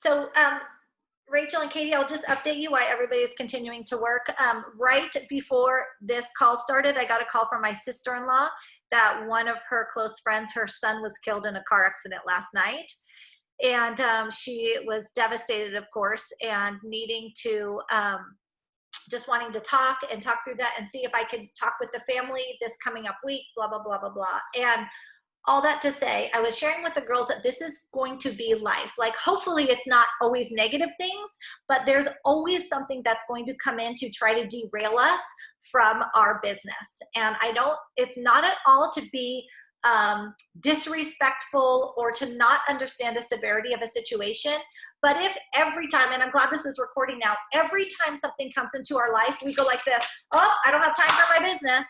So, Rachel and Katie, I'll just update you why everybody is continuing to work. Right before this call started, I got a call from my sister-in-law that one of her close friends, her son was killed in a car accident last night. And she was devastated, of course, and needing to, just wanting to talk through that and see if I could talk with the family this coming up week, blah, blah, blah, blah, blah. And all that to say, I was sharing with the girls that this is going to be life. Like, hopefully it's not always negative things, but there's always something that's going to come in to try to derail us from our business. And it's not at all to be disrespectful or to not understand the severity of a situation. But if every time, and I'm glad this is recording now, every time something comes into our life, we go like this, oh, I don't have time for my business,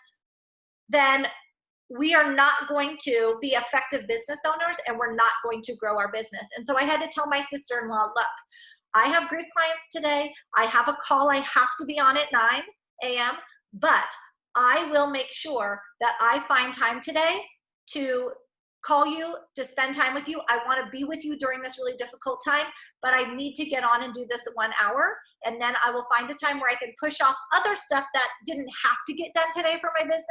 then we are not going to be effective business owners and we're not going to grow our business. And so I had to tell my sister-in-law, look, I have grief clients today. I have a call I have to be on at 9 a.m., but I will make sure that I find time today to call you, to spend time with you. I want to be with you during this really difficult time, but I need to get on and do this 1 hour. And then I will find a time where I can push off other stuff that didn't have to get done today for my business.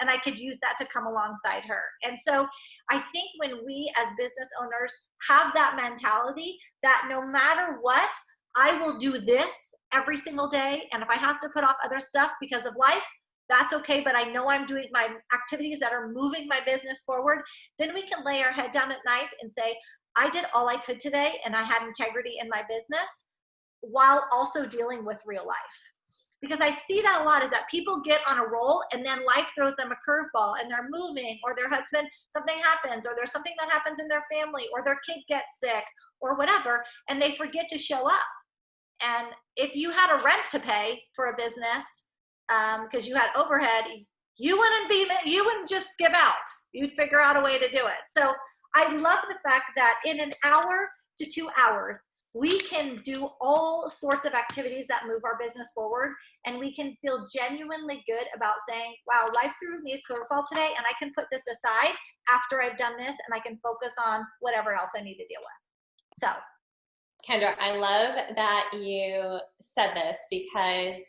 And I could use that to come alongside her. And so I think when we as business owners have that mentality that no matter what, I will do this every single day. And if I have to put off other stuff because of life, that's okay, but I know I'm doing my activities that are moving my business forward, then we can lay our head down at night and say, I did all I could today and I had integrity in my business while also dealing with real life. Because I see that a lot is that people get on a roll and then life throws them a curveball and they're moving, or their husband, something happens, or there's something that happens in their family, or their kid gets sick or whatever, and they forget to show up. And if you had a rent to pay for a business, because you had overhead, you wouldn't just give out. You'd figure out a way to do it. So I love the fact that in an hour to 2 hours, we can do all sorts of activities that move our business forward, and we can feel genuinely good about saying, wow, life threw me a curveball today, and I can put this aside after I've done this, and I can focus on whatever else I need to deal with. So, Kendra, I love that you said this, because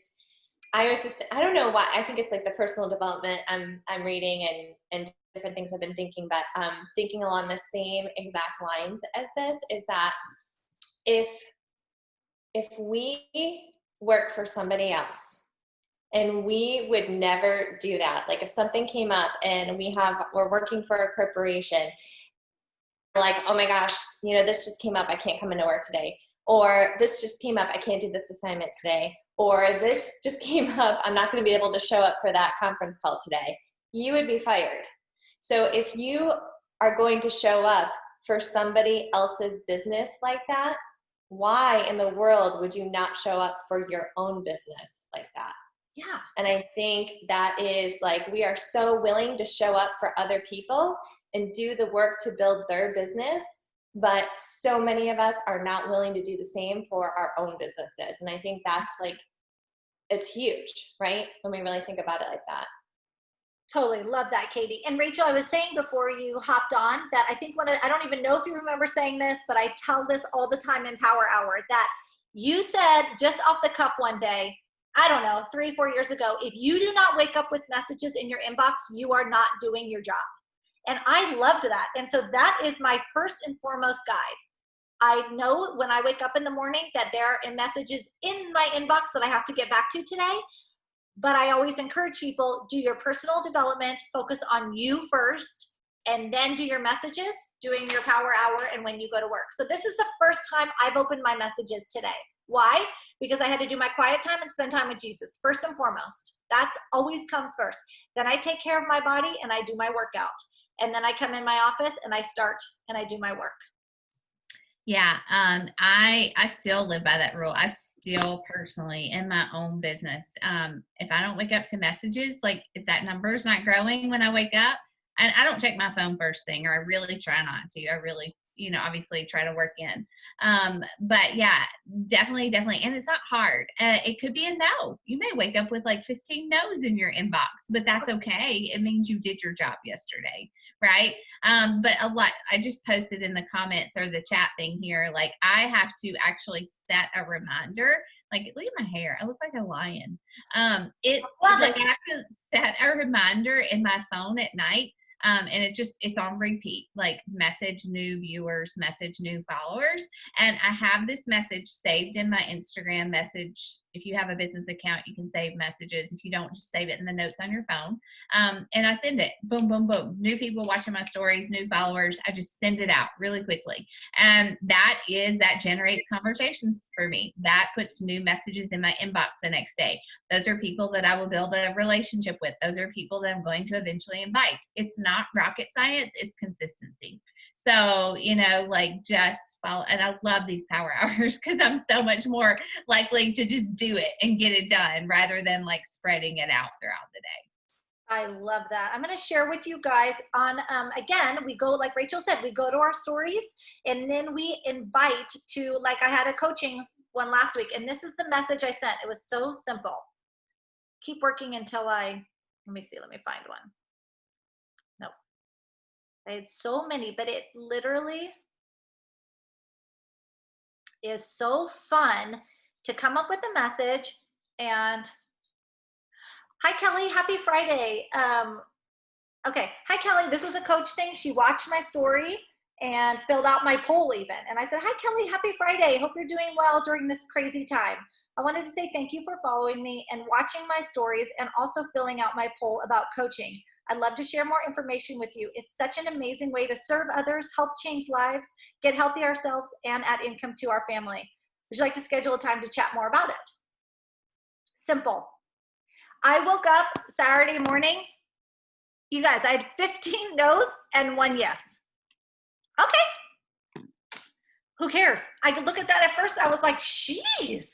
I don't know why, I think it's like the personal development I'm reading and different things I've been thinking, but thinking along the same exact lines as this is that if we work for somebody else, and we would never do that, like if something came up and we're working for a corporation, like, oh my gosh, this just came up, I can't come into work today, or this just came up, I can't do this assignment today, or this just came up, I'm not going to be able to show up for that conference call today, you would be fired. So if you are going to show up for somebody else's business like that, why in the world would you not show up for your own business like that? Yeah. And I think that is like, we are so willing to show up for other people and do the work to build their business, but so many of us are not willing to do the same for our own businesses. And I think that's like, it's huge, right? When we really think about it like that. Totally love that, Katie. And Rachel, I was saying before you hopped on that I think I don't even know if you remember saying this, but I tell this all the time in Power Hour, that you said just off the cuff one day, I don't know, 3-4 years ago, if you do not wake up with messages in your inbox, you are not doing your job. And I loved that. And so that is my first and foremost guide. I know when I wake up in the morning that there are messages in my inbox that I have to get back to today. But I always encourage people, do your personal development, focus on you first, and then do your messages, doing your Power Hour and when you go to work. So this is the first time I've opened my messages today. Why? Because I had to do my quiet time and spend time with Jesus, first and foremost. That always comes first. Then I take care of my body and I do my workout. And then I come in my office and I start and I do my work. Yeah, I still live by that rule. I still personally, in my own business, if I don't wake up to messages, like if that number is not growing when I wake up, and I don't check my phone first thing, or I really try not to. I really obviously try to work in. But yeah, definitely. And it's not hard. It could be a no. You may wake up with like 15 no's in your inbox, but that's okay. It means you did your job yesterday. Right. But a lot, I just posted in the comments or the chat thing here, like I have to actually set a reminder. Like, look at my hair. I look like a lion. Love Like it. I have to set a reminder in my phone at night. And it's on repeat, like message new viewers, message new followers. And I have this message saved in my Instagram message. If you have a business account, you can save messages. If you don't, just save it in the notes on your phone. And I send it, boom, boom, boom. New people watching my stories, new followers. I just send it out really quickly. And that generates conversations for me. That puts new messages in my inbox the next day. Those are people that I will build a relationship with. Those are people that I'm going to eventually invite. It's not rocket science, it's consistency. So, like just follow. And I love these power hours because I'm so much more likely to just do it and get it done rather than like spreading it out throughout the day. I love that. I'm going to share with you guys on, again, we go, like Rachel said, we go to our stories and then we invite to, like I had a coaching one last week, and this is the message I sent. It was so simple. Keep working until let me find one. Nope. I had so many, but it literally is so fun to come up with a message. And hi, Kelly, happy Friday. Okay, hi, Kelly, this was a coach thing. She watched my story and filled out my poll even. And I said, hi, Kelly, happy Friday. Hope you're doing well during this crazy time. I wanted to say thank you for following me and watching my stories and also filling out my poll about coaching. I'd love to share more information with you. It's such an amazing way to serve others, help change lives, get healthy ourselves, and add income to our family. Would you like to schedule a time to chat more about it? Simple. I woke up Saturday morning. You guys, I had 15 no's and 1 yes. Okay. Who cares? I could look at that at first. I was like, jeez,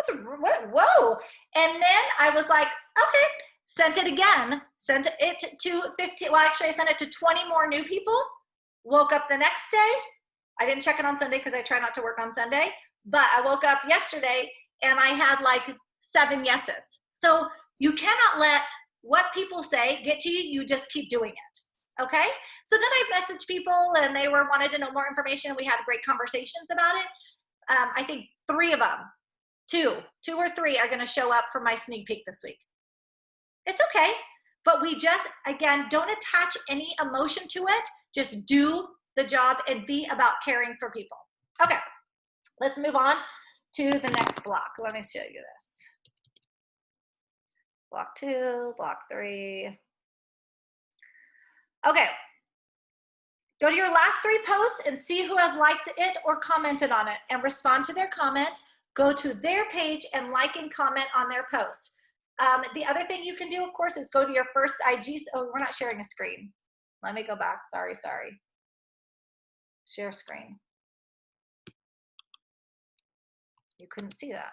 whoa. And then I was like, okay, sent it again. Sent it to 15. Well, actually, I sent it to 20 more new people. Woke up the next day. I didn't check it on Sunday because I try not to work on Sunday. But I woke up yesterday and I had like 7 yeses. So you cannot let what people say get to you. You just keep doing it. Okay? So then I messaged people and they wanted to know more information. We had great conversations about it. I think 3 of them, two or 3 are going to show up for my sneak peek this week. It's okay. But we just, again, don't attach any emotion to it. Just do the job and be about caring for people. Okay. Let's move on to the next block. Let me show you this. Block 2, block 3. Okay. Go to your last 3 posts and see who has liked it or commented on it and respond to their comment. Go to their page and like and comment on their post. The other thing you can do, of course, is go to your first IG. Oh, we're not sharing a screen. Let me go back. Sorry. Share screen. You couldn't see that.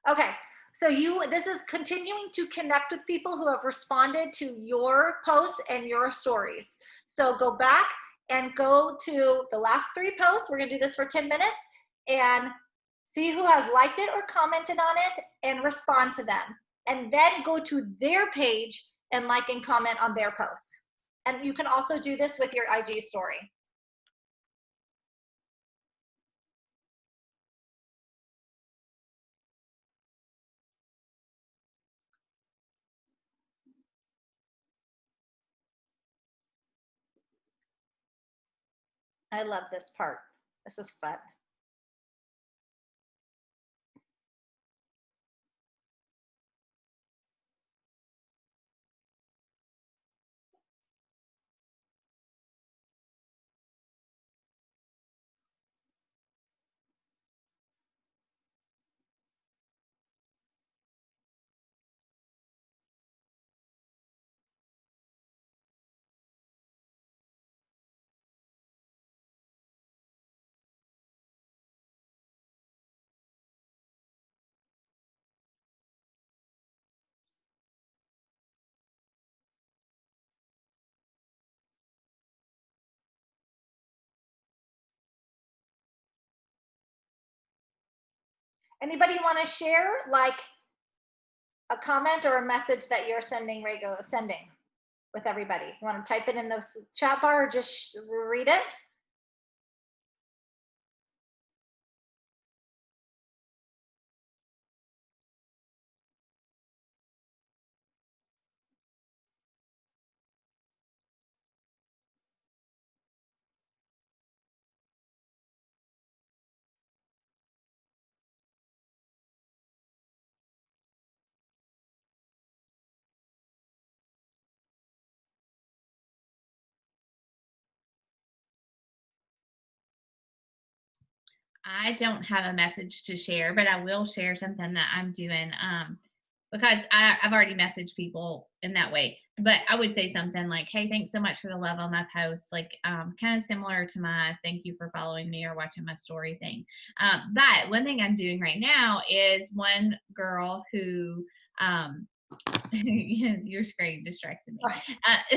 Okay. So this is continuing to connect with people who have responded to your posts and your stories. So go back and go to the last 3 posts. We're going to do this for 10 minutes and see who has liked it or commented on it and respond to them. And then go to their page and like and comment on their posts. And you can also do this with your IG story. I love this part. This is fun. Anybody want to share like a comment or a message that you're sending with everybody? You want to type it in the chat bar or just read it? I don't have a message to share, but I will share something that I'm doing because I've already messaged people in that way. But I would say something like, "Hey, thanks so much for the love on my post." Like, kind of similar to my "Thank you for following me" or watching my story thing. But one thing I'm doing right now is one girl who your screen distracted me.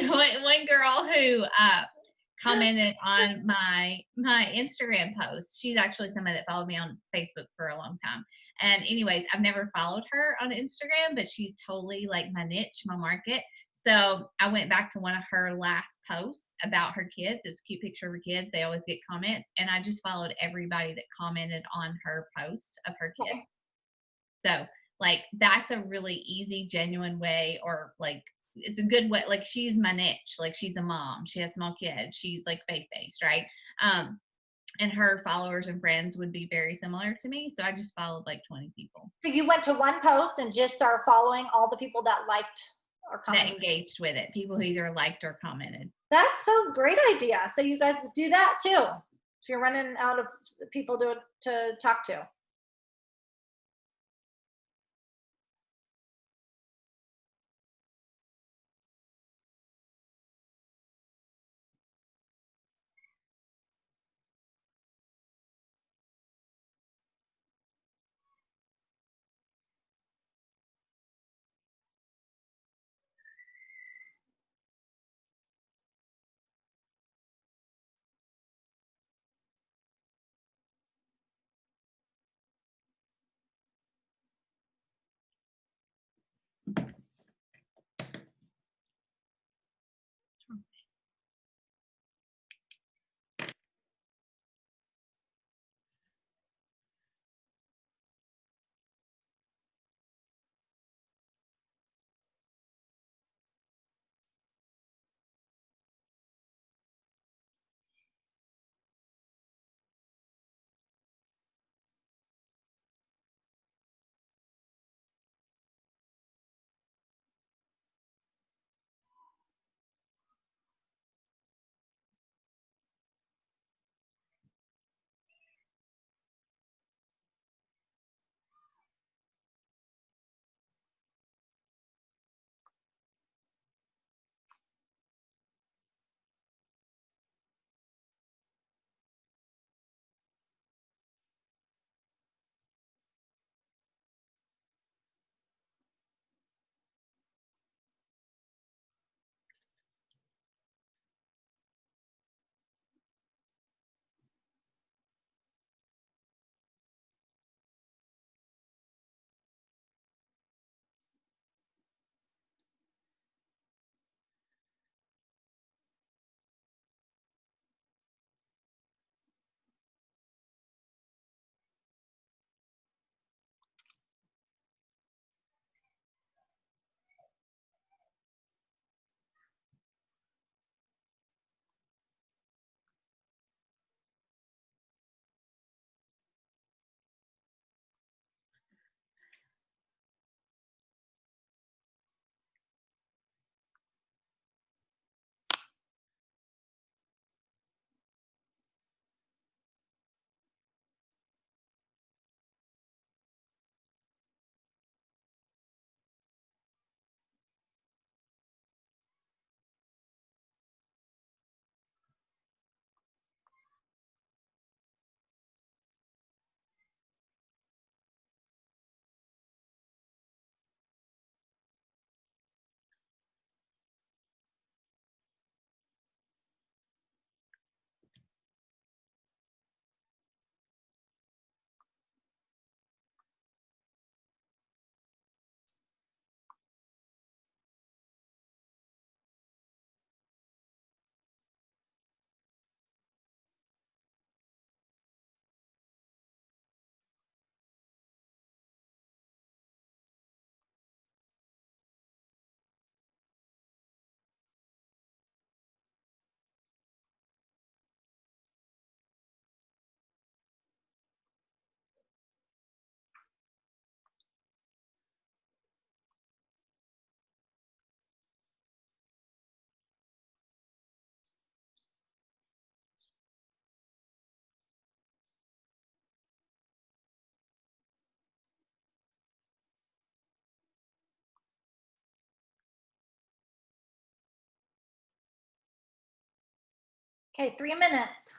One girl who commented on my Instagram post. She's actually somebody that followed me on Facebook for a long time. And anyways, I've never followed her on Instagram, but she's totally like my niche, my market. So I went back to one of her last posts about her kids. It's a cute picture of her kids. They always get comments. And I just followed everybody that commented on her post of her kids. So like that's a really easy, genuine way, or like it's a good way. Like she's my niche. Like she's a mom. She has small kids. She's like faith-based, right? And her followers and friends would be very similar to me. So I just followed like 20 people So you went to one post and just started following all the people that liked or that commented. engaged with it. People who either liked or commented. That's a great idea. So you guys do that too. If you're running out of people to talk to. Okay, 3 minutes.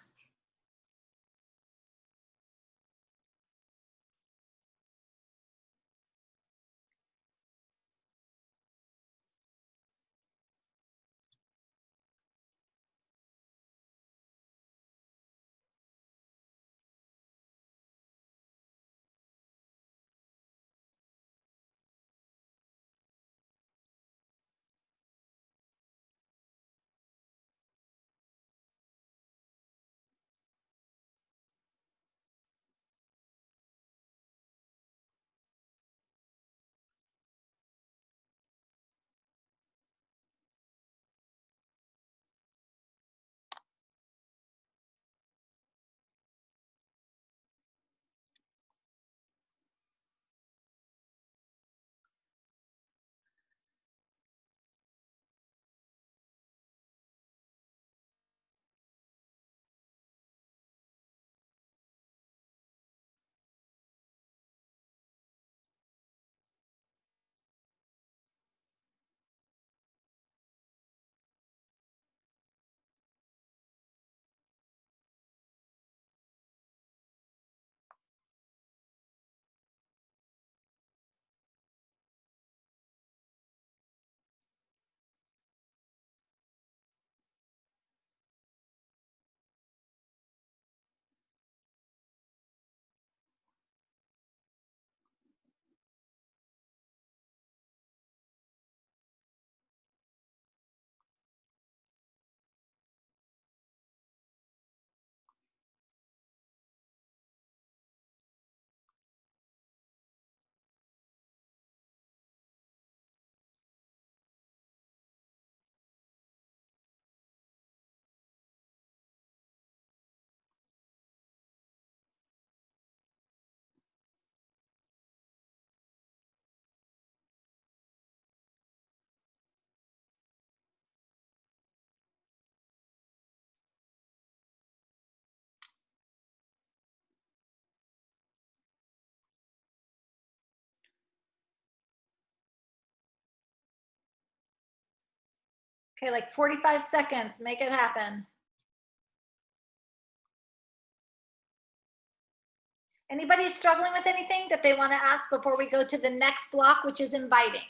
Okay, like 45 seconds, make it happen. Anybody struggling with anything that they want to ask before we go to the next block, which is inviting?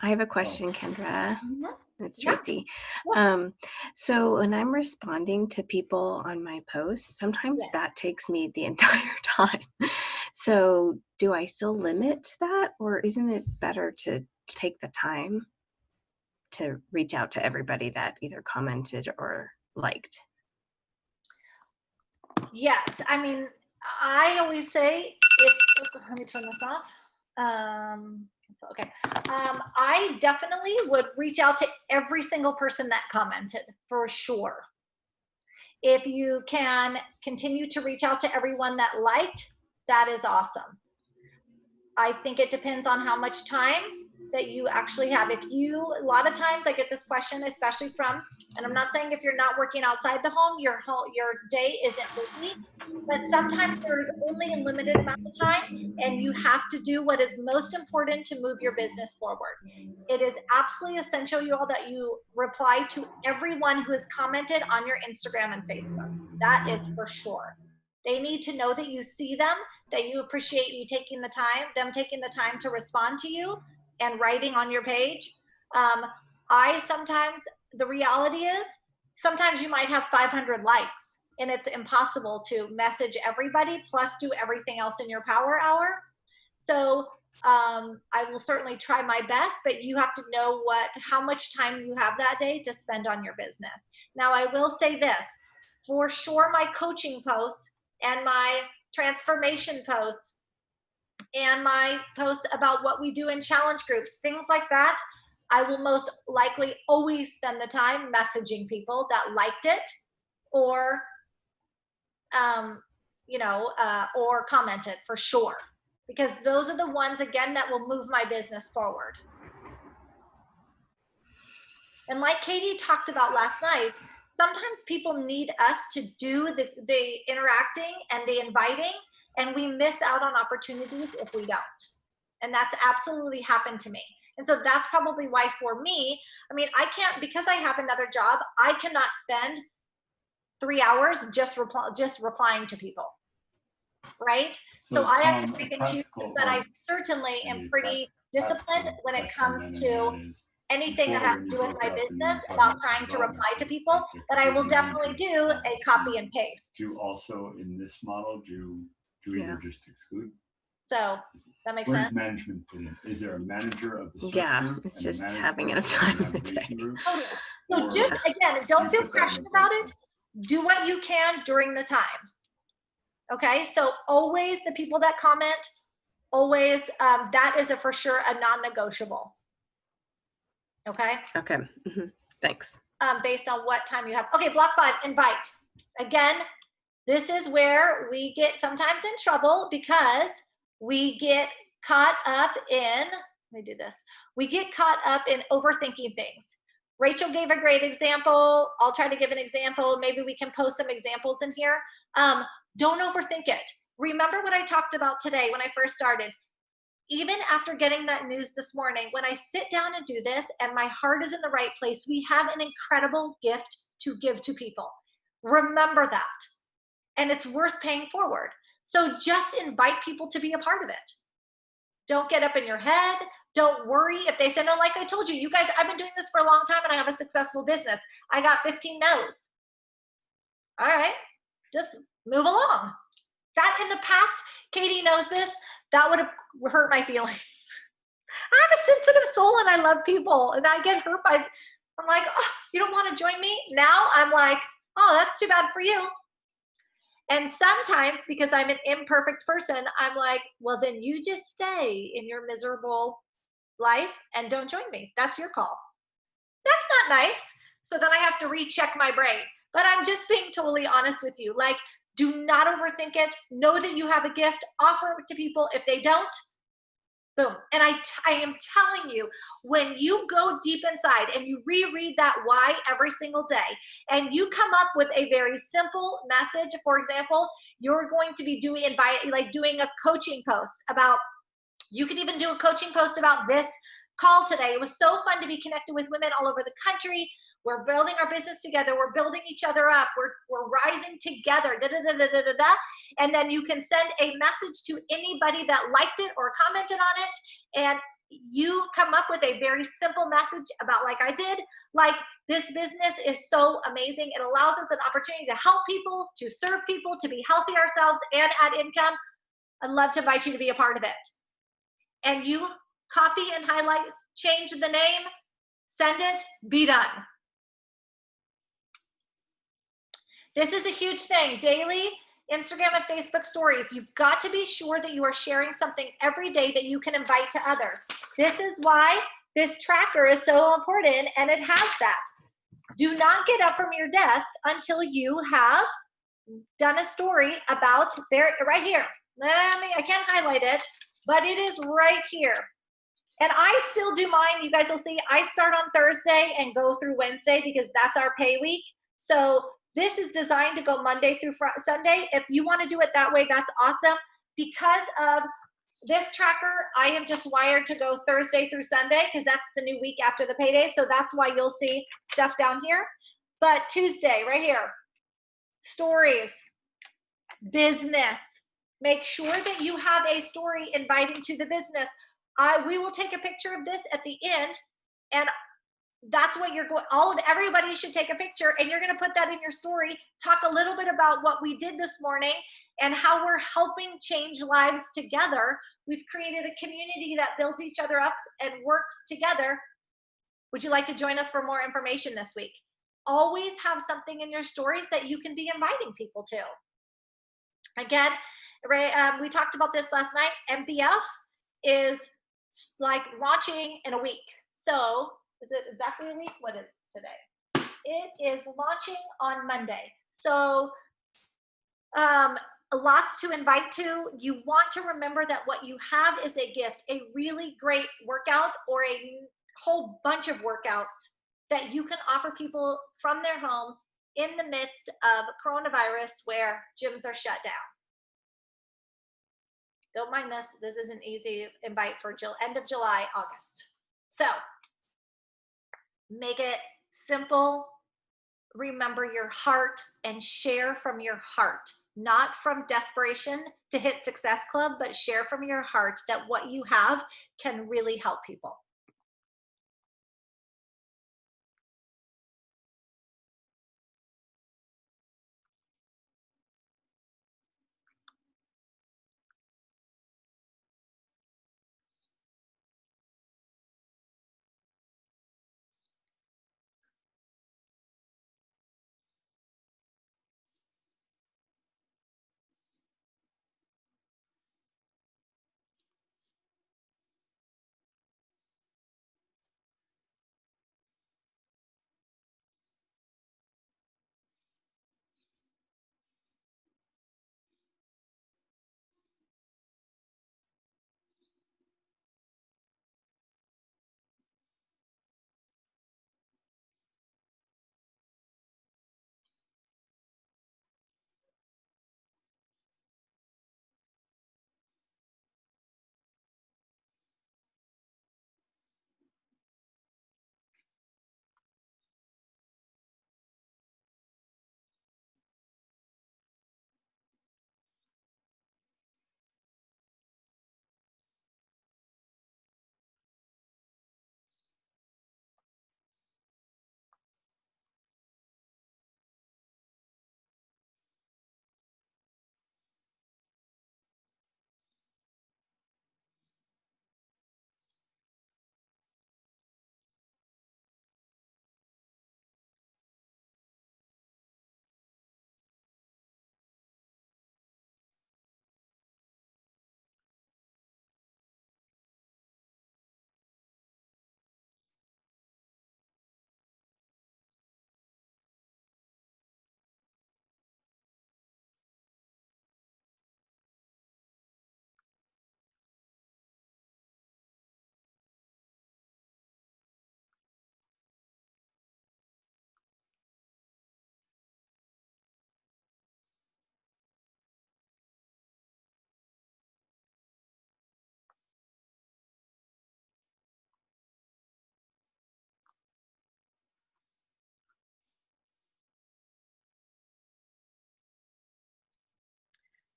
I have a question, Kendra. Mhm. It's Yeah. Tracy. Yeah. So when I'm responding to people on my posts, sometimes Yes. that takes me the entire time. So do I still limit that, or isn't it better to take the time to reach out to everybody that either commented or liked? Yes, I mean, I always say, let me turn this off. Okay. I definitely would reach out to every single person that commented for sure. If you can continue to reach out to everyone that liked, that is awesome. I think it depends on how much time that you actually have. If you, a lot of times I get this question, especially from, and I'm not saying if you're not working outside the home, your day isn't busy, but sometimes there is only a limited amount of time and you have to do what is most important to move your business forward. It is absolutely essential, you all, that you reply to everyone who has commented on your Instagram and Facebook. That is for sure. They need to know that you see them, that you appreciate you taking the time, them taking the time to respond to you and writing on your page. I sometimes, the reality is, sometimes you might have 500 likes and it's impossible to message everybody plus do everything else in your power hour. So I will certainly try my best, but you have to know how much time you have that day to spend on your business. Now, I will say this, for sure, my coaching posts and my transformation posts and my posts about what we do in challenge groups, things like that, I will most likely always spend the time messaging people that liked it or, or commented for sure. Because those are the ones, again, that will move my business forward. And like Katie talked about last night, sometimes people need us to do the interacting and the inviting and we miss out on opportunities if we don't. And that's absolutely happened to me. And so that's probably why for me, I mean, I can't, because I have another job, I cannot spend 3 hours just replying to people, right? So I have to pick and choose, but I certainly am pretty disciplined when it comes to anything that has to do with my business about trying to reply to people, but I will definitely do a copy and paste. Do also in this model, do Yeah. either just exclude? So that makes Where sense. does management fit in? Is there a manager of the search Yeah, group it's and a just manager having of enough the time in the navigation day. group? Totally. So Or just, again, don't you feel put that in pressured the about it. brochure? Do what you can during the time. Okay, so always the people that comment, always, that is for sure a non-negotiable. Okay, Okay. Thanks. based on what time you have. Okay, block 5, invite. Again, this is where we get sometimes in trouble because we get caught up in, let me do this. We get caught up in overthinking things. Rachel gave a great example. I'll try to give an example. Maybe we can post some examples in here. Don't overthink it. Remember what I talked about today when I first started. Even after getting that news this morning, when I sit down and do this and my heart is in the right place, we have an incredible gift to give to people. Remember that. And it's worth paying forward. So just invite people to be a part of it. Don't get up in your head. Don't worry if they say no. Like I told you, you guys, I've been doing this for a long time and I have a successful business. I got 15 no's. All right, just move along. That in the past, Katie knows this, that would have hurt my feelings. I have a sensitive soul and I love people and I get hurt by, I'm like, oh, you don't want to join me? Now I'm like, oh, that's too bad for you. And sometimes because I'm an imperfect person, I'm like, well, then you just stay in your miserable life and don't join me. That's your call. That's not nice. So then I have to recheck my brain. But I'm just being totally honest with you. Like, do not overthink it. Know that you have a gift. Offer it to people. If they don't, boom. And I am telling you, when you go deep inside and you reread that why every single day, and you come up with a very simple message, for example, you're going to be doing a coaching post about, you can even do a coaching post about this call today. It was so fun to be connected with women all over the country. We're building our business together. We're building each other up. We're rising together. Da, da, da, da, da, da, da. And then you can send a message to anybody that liked it or commented on it. And you come up with a very simple message about, like I did, like, this business is so amazing. It allows us an opportunity to help people, to serve people, to be healthy ourselves and add income. I'd love to invite you to be a part of it. And you copy and highlight, change the name, send it, be done. This is a huge thing. Daily Instagram and Facebook stories. You've got to be sure that you are sharing something every day that you can invite to others. This is why this tracker is so important, and it has that. Do not get up from your desk until you have done a story about right here. I can't highlight it, but it is right here. And I still do mine. You guys will see I start on Thursday and go through Wednesday because that's our pay week. So this is designed to go Monday through Sunday. If you want to do it that way, that's awesome. Because of this tracker, I am just wired to go Thursday through Sunday because that's the new week after the payday. So that's why you'll see stuff down here. But Tuesday, right here, stories, business. Make sure that you have a story inviting to the business. We will take a picture of this at the end, and that's what you're going, everybody should take a picture, and you're going to put that in your story. Talk a little bit about what we did this morning and how we're helping change lives together. We've created a community that builds each other up and works together. Would you like to join us for more information this week? Always have something in your stories that you can be inviting people to. Again, we talked about this last night. MPF is like launching in a week. So is it exactly a week? What is today? It is launching on Monday. So lots to invite to. You want to remember that what you have is a gift, a really great workout or a whole bunch of workouts that you can offer people from their home in the midst of coronavirus where gyms are shut down. Don't mind this. This is an easy invite for end of July, August. So make it simple. Remember your heart and share from your heart, not from desperation to hit Success Club, but share from your heart that what you have can really help people.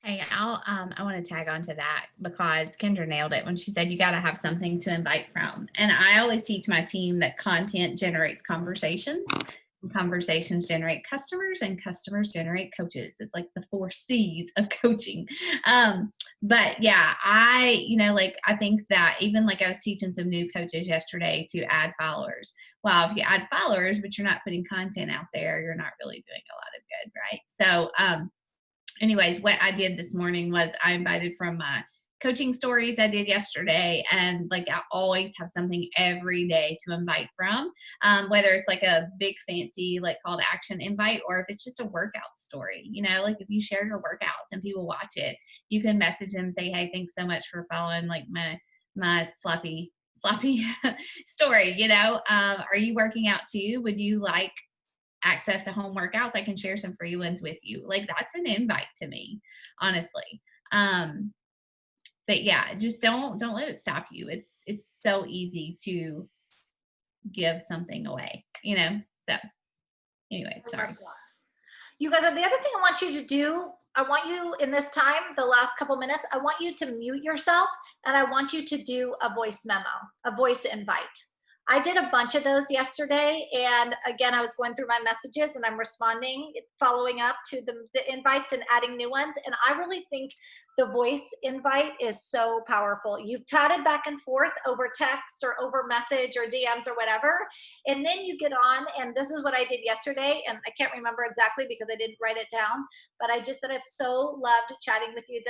Hey, I want to tag on to that because Kendra nailed it when she said you got to have something to invite from. And I always teach my team that content generates conversations, and conversations generate customers, and customers generate coaches. It's like the 4 C's of coaching. But yeah, I think that even like I was teaching some new coaches yesterday to add followers. Well, if you add followers, but you're not putting content out there, you're not really doing a lot of good, right? So, anyways, what I did this morning was I invited from my coaching stories I did yesterday. And like I always have something every day to invite from, whether it's like a big fancy like call to action invite, or if it's just a workout story. Like if you share your workouts and people watch it, you can message them, say, hey, thanks so much for following like my sloppy story. Are you working out too? Would you like access to home workouts? I can share some free ones with you. Like that's an invite to me, honestly. But yeah, just don't let it stop you. It's so easy to give something away, So anyway, sorry. You guys, the other thing I want you to do, I want you in this time, the last couple minutes, I want you to mute yourself and I want you to do a voice memo, a voice invite. I did a bunch of those yesterday. And again, I was going through my messages and I'm responding, following up to the invites and adding new ones. And I really think the voice invite is so powerful. You've chatted back and forth over text or over message or DMs or whatever. And then you get on, and this is what I did yesterday. And I can't remember exactly because I didn't write it down, but I just said, I've so loved chatting with you,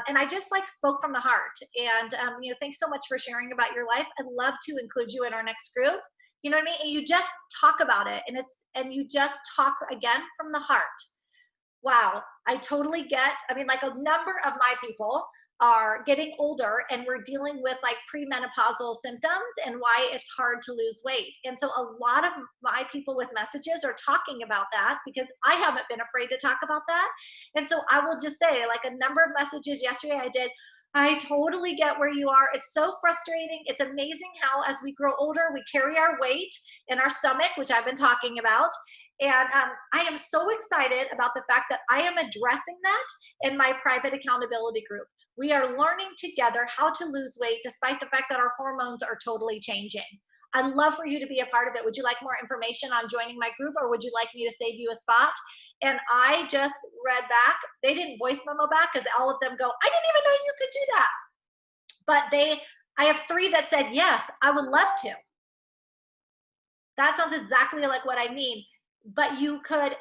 and I just like spoke from the heart. And, thanks so much for sharing about your life. I'd love to include you in our next group. You know what I mean? And you just talk about it, and you just talk again from the heart. Wow. I totally get, like a number of my people are getting older and we're dealing with like premenopausal symptoms and why it's hard to lose weight. And so a lot of my people with messages are talking about that because I haven't been afraid to talk about that. And so I will just say, like, a number of messages yesterday I did, I totally get where you are. It's so frustrating. It's amazing how as we grow older, we carry our weight in our stomach, which I've been talking about. And I am so excited about the fact that I am addressing that in my private accountability group. We are learning together how to lose weight despite the fact that our hormones are totally changing. I'd love for you to be a part of it. Would you like more information on joining my group, or would you like me to save you a spot? And I just read back. They didn't voice memo back because all of them go, I didn't even know you could do that. But I have 3 that said, yes, I would love to. That sounds exactly like what I mean. But you could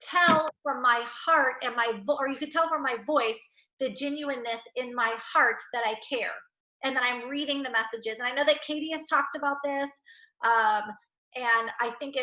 tell from my heart and or you could tell from my voice the genuineness in my heart that I care and that I'm reading the messages. And I know that Katie has talked about this. And I think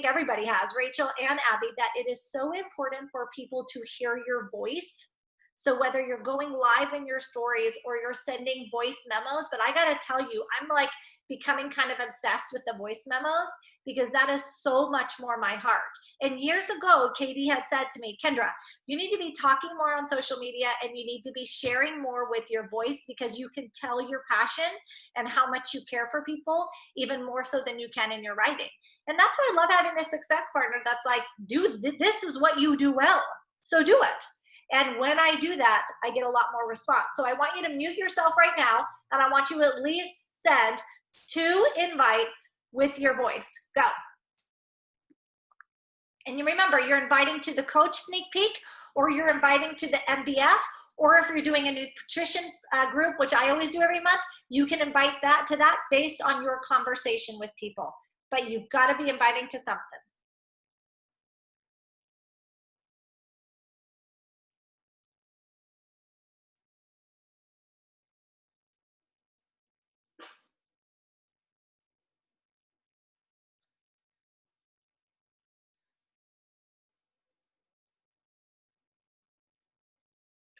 everybody has, Rachel and Abby, that it is so important for people to hear your voice. So whether you're going live in your stories or you're sending voice memos, but I got to tell you, I'm like becoming kind of obsessed with the voice memos because that is so much more my heart. And years ago, Katie had said to me, Kendra, you need to be talking more on social media and you need to be sharing more with your voice because you can tell your passion and how much you care for people even more so than you can in your writing. And that's why I love having this success partner that's like, dude, this is what you do well, so do it. And when I do that, I get a lot more response. So I want you to mute yourself right now, and I want you to at least send 2 invites with your voice. Go. And you remember, you're inviting to the coach sneak peek, or you're inviting to the MBF, or if you're doing a nutrition group, which I always do every month, you can invite that to that based on your conversation with people. But you've got to be inviting to something.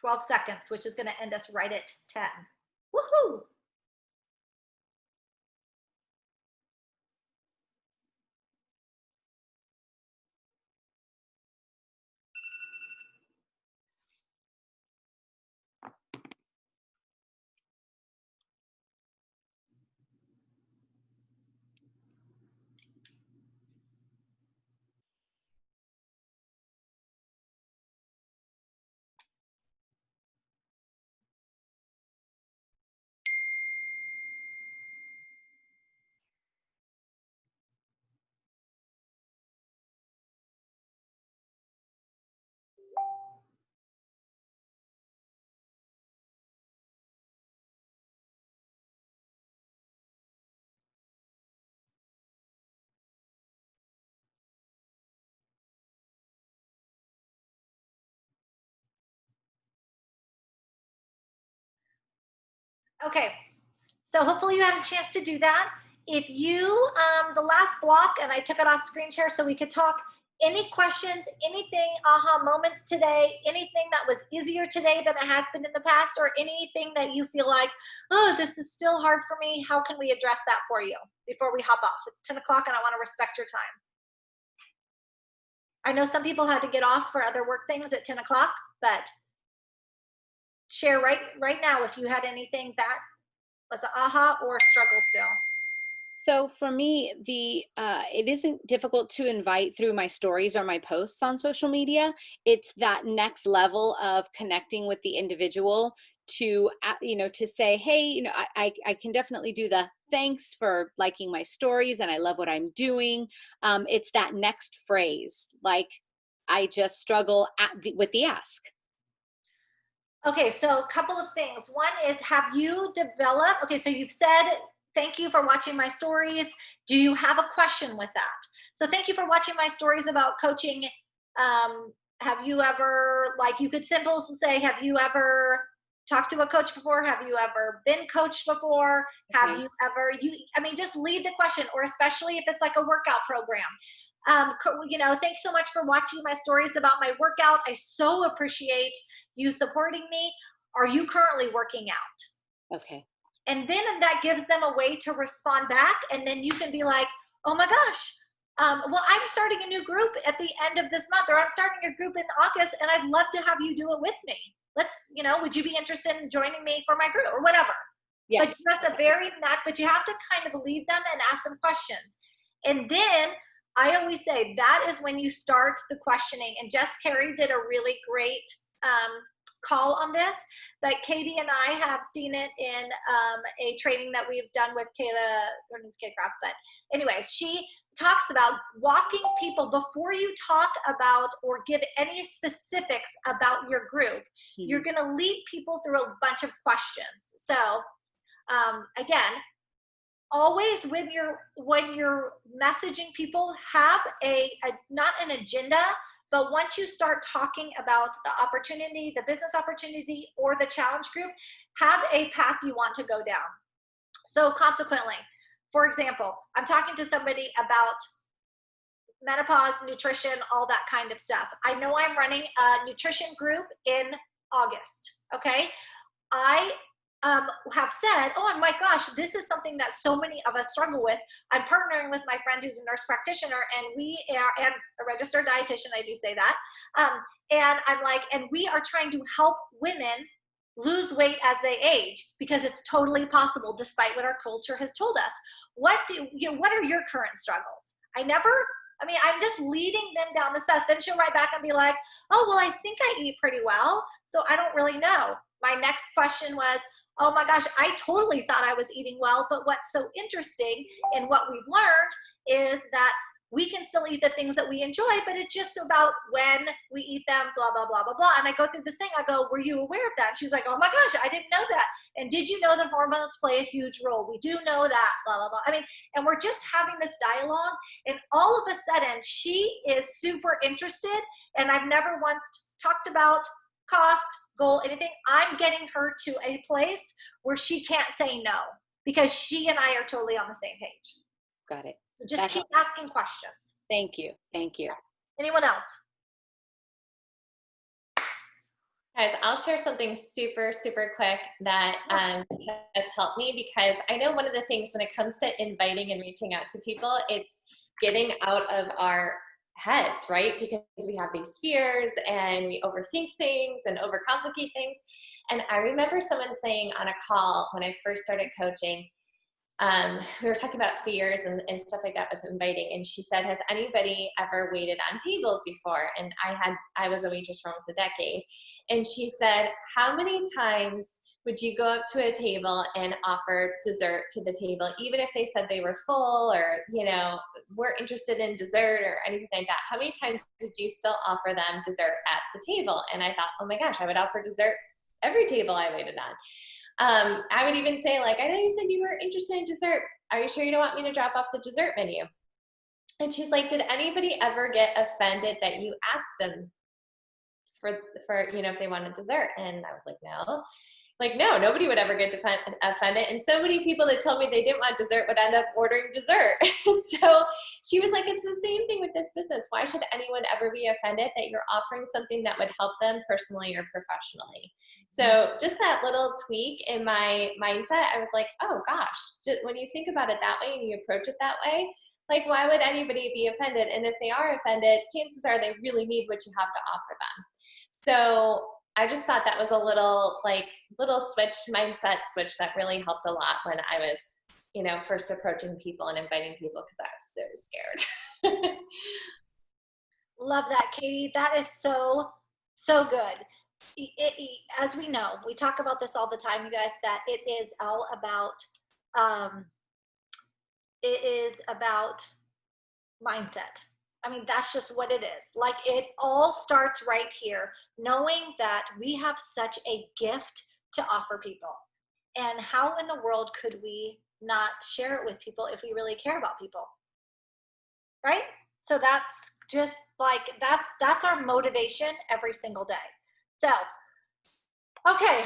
"12 seconds, which is going to end us right at 10. Woohoo! Okay, so hopefully you had a chance to do that. If you, the last block, and I took it off screen share so we could talk, any questions, anything, aha moments today, anything that was easier today than it has been in the past, or anything that you feel like, oh, this is still hard for me, how can we address that for you before we hop off? It's 10 o'clock and I want to respect your time. I know some people had to get off for other work things at 10 o'clock, but share right now if you had anything that was an aha or a struggle still. So for me, it isn't difficult to invite through my stories or my posts on social media. It's that next level of connecting with the individual to, to say, hey, I can definitely do the thanks for liking my stories and I love what I'm doing. It's that next phrase, like I just struggle with the ask. Okay, so a couple of things. One is, have you developed, okay, so you've said, thank you for watching my stories. Do you have a question with that? So thank you for watching my stories about coaching. Have you ever, like, you could simple say, have you ever talked to a coach before? Have you ever been coached before? Okay. Have you ever, just lead the question, or especially if it's like a workout program. Thanks so much for watching my stories about my workout. I so appreciate you supporting me. are you currently working out? Okay. And then that gives them a way to respond back. And then you can be like, oh my gosh, well, I'm starting a new group at the end of this month, or I'm starting a group in August, and I'd love to have you do it with me. Let's, would you be interested in joining me for my group or whatever? Like, Yes. that's a very but you have to kind of lead them and ask them questions. And then I always say that is when you start the questioning. And Jess Carey did a really great call on this, but Katie and I have seen it in a training that we've done with Kayla, her name's Kayla Craft, but anyways, she talks about walking people before you talk about or give any specifics about your group. You're going to lead people through a bunch of questions. So again, always when you're messaging people, have a not an agenda, but once you start talking about the opportunity, the business opportunity, or the challenge group, have a path you want to go down. So consequently, for example, I'm talking to somebody about menopause, nutrition, all that kind of stuff. I know I'm running a nutrition group in August, okay? I have said, oh my gosh, this is something that so many of us struggle with. I'm partnering with my friend who's a nurse practitioner, and and a registered dietitian, I do say that. And I'm like, and we are trying to help women lose weight as they age, because it's totally possible despite what our culture has told us. What are your current struggles? I'm just leading them down the stuff. Then she'll write back and be like, oh, well, I think I eat pretty well, so I don't really know. My next question was, oh my gosh, I totally thought I was eating well, but what's so interesting and what we've learned is that we can still eat the things that we enjoy, but it's just about when we eat them, blah, blah, blah, blah, blah. And I go through this thing, I go, were you aware of that? And she's like, oh my gosh, I didn't know that. And did you know that hormones play a huge role? We do know that, blah, blah, blah. And we're just having this dialogue, and all of a sudden she is super interested, and I've never once talked about cost, goal, anything. I'm getting her to a place where she can't say no, because she and I are totally on the same page. Got it. So just keep asking questions. Thank you. Thank you. Anyone else? Guys, I'll share something super, super quick that has helped me, because I know one of the things when it comes to inviting and reaching out to people, it's getting out of our heads, right? Because we have these fears and we overthink things and overcomplicate things. And I remember someone saying on a call when I first started coaching, we were talking about fears and stuff like that with inviting, and she said, has anybody ever waited on tables before? And I was a waitress for almost a decade, and she said, how many times would you go up to a table and offer dessert to the table, even if they said they were full or weren't interested in dessert or anything like that? How many times did you still offer them dessert at the table? And I thought, oh my gosh, I would offer dessert every table I waited on. I would even say, like, I know you said you were interested in dessert. Are you sure you don't want me to drop off the dessert menu? And she's like, did anybody ever get offended that you asked them for if they wanted dessert? And I was like, no. Like, no, nobody would ever get offended. And so many people that told me they didn't want dessert would end up ordering dessert. So she was like, it's the same thing with this business. Why should anyone ever be offended that you're offering something that would help them personally or professionally? So just that little tweak in my mindset, I was like, oh gosh, just when you think about it that way and you approach it that way, like, why would anybody be offended? And if they are offended, chances are they really need what you have to offer them. So I just thought that was a little mindset switch that really helped a lot when I was, first approaching people and inviting people, because I was so scared. Love that, Katie. That is so, so good. As we know, we talk about this all the time, you guys, that it is all about, mindset. That's just what it is. Like, it all starts right here, knowing that we have such a gift to offer people. And how in the world could we not share it with people if we really care about people? Right? So that's just like, that's our motivation every single day. So, okay.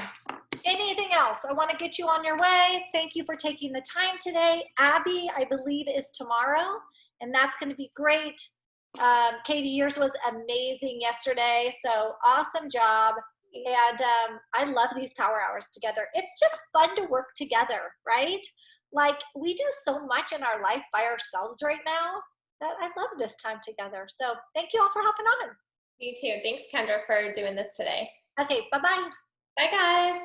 Anything else? I want to get you on your way. Thank you for taking the time today. Abby, I believe, is tomorrow, and that's going to be great. Katie, yours was amazing yesterday. So awesome job. And I love these power hours together. It's just fun to work together, right? Like we do so much in our life by ourselves right now that I love this time together. So thank you all for hopping on. You too. Thanks, Kendra, for doing this today. Okay, bye-bye. Bye, guys.